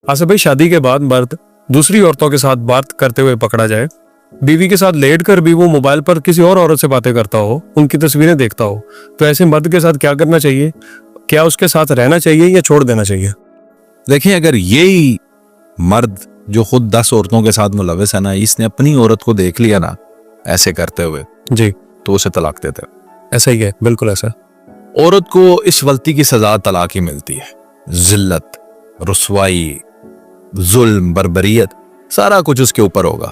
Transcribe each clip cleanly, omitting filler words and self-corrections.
आसिफ भाई, शादी के बाद मर्द दूसरी औरतों के साथ बात करते हुए पकड़ा जाए, बीवी के साथ लेट कर भी वो मोबाइल पर किसी और औरत से बातें करता हो, उनकी तस्वीरें देखता हो, तो ऐसे मर्द के साथ क्या करना चाहिए? क्या उसके साथ रहना चाहिए या छोड़ देना चाहिए? देखिए, अगर यही मर्द जो खुद 10 औरतों के साथ मुलविस है ना, इसने अपनी औरत को देख लिया ना ऐसे करते हुए, जी, तो उसे तलाक देते हैं। ऐसा ही है, बिल्कुल ऐसा। औरत को इस गलती की सजा तलाक ही मिलती है। जिल्लत, रुसवाई, जुल्म, बर्बरियत, सारा कुछ उसके ऊपर होगा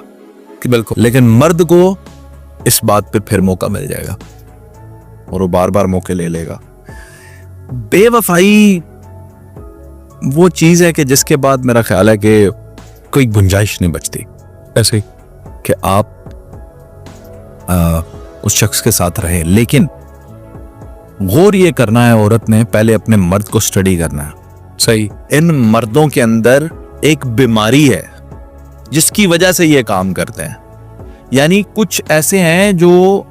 कि बिल्कुल। लेकिन मर्द को इस बात पे फिर मौका मिल जाएगा और वो बार बार मौके ले लेगा। बेवफाई वो चीज है कि जिसके बाद मेरा ख्याल है कि कोई गुंजाइश नहीं बचती ऐसे ही कि आप उस शख्स के साथ रहे। लेकिन गौर ये करना है औरत ने, पहले अपने मर्द को स्टडी करना है। सही। इन मर्दों के अंदर एक बीमारी है जिसकी वजह से ये काम करते हैं। यानी कुछ ऐसे हैं जो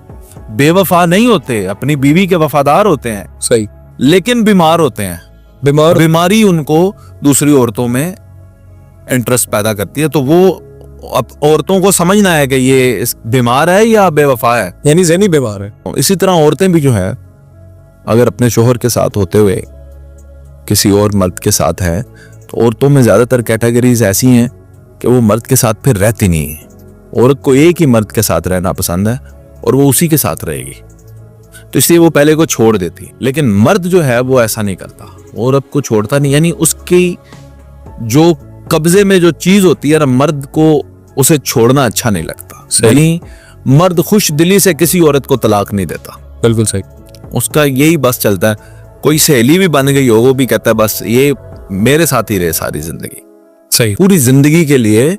बेवफा नहीं होते, अपनी बीवी के वफादार होते हैं, सही, लेकिन बीमार होते हैं। बीमारी उनको दूसरी औरतों में इंटरेस्ट पैदा करती है। तो वो अब औरतों को समझना है कि ये बीमार है या बेवफा है, यानी ज़हनी बीमार है। इसी तरह औरतें भी जो है, अगर अपने शोहर के साथ होते हुए किसी और मर्द के साथ है, तो औरतों में ज्यादातर कैटेगरीज ऐसी हैं कि वो मर्द के साथ फिर रहती नहीं है। औरत को एक ही मर्द के साथ रहना पसंद है और वो उसी के साथ रहेगी, तो इसलिए वो पहले को छोड़ देती। लेकिन मर्द जो है वो ऐसा नहीं करता, औरत को छोड़ता नहीं। यानी उसकी जो कब्जे में जो चीज होती है ना, मर्द को उसे छोड़ना अच्छा नहीं लगता। यानी मर्द खुश दिली से किसी औरत को तलाक नहीं देता। बिल्कुल सही। उसका यही बस चलता है। कोई सहेली भी बन गई हो, वो भी कहता है बस ये मेरे साथ ही रहे सारी जिंदगी। सही। पूरी जिंदगी के लिए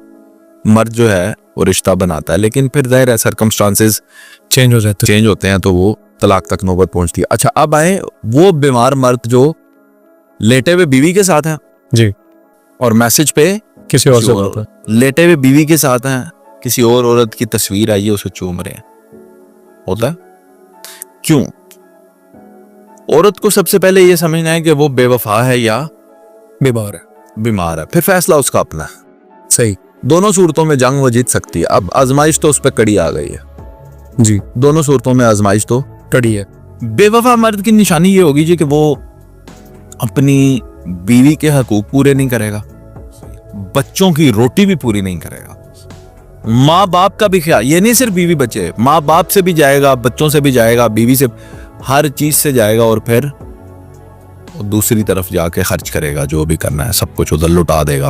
मर्द जो है वो रिश्ता बनाता है, लेकिन फिर जाहिर है सर्कमस्टांसेस चेंज होते हैं तो वो तलाक तक नौबत पहुंचती है। अच्छा, अब आए वो बीमार मर्द जो लेटे हुए बीवी के साथ है जी, और मैसेज पे किसी और से होता है। लेटे हुए बीवी के साथ हैं, किसी और औरत की तस्वीर आई है, उसे चूम रहे हैं। होता है क्यों? औरत को सबसे पहले ये समझना है कि वो बेवफा है या बीमार है, फिर फैसला उसका अपना है। सही। दोनों सूरतों में जंग वो जीत सकती है। अब आजमाइश तो उस पर कड़ी आ गई है जी, दोनों सूरतों में आजमाइश तो कड़ी है। बेवफा मर्द की निशानी ये होगी जी कि वो अपनी बीवी के हकूक पूरे नहीं करेगा, बच्चों की रोटी भी पूरी नहीं करेगा, माँ बाप का भी ख्याल, ये नहीं सिर्फ बीवी बच्चे, माँ बाप से भी जाएगा, बच्चों से भी जाएगा, बीवी से, हर चीज से जाएगा, और फिर दूसरी तरफ जाके खर्च करेगा, जो भी करना है सब कुछ उधर लुटा देगा।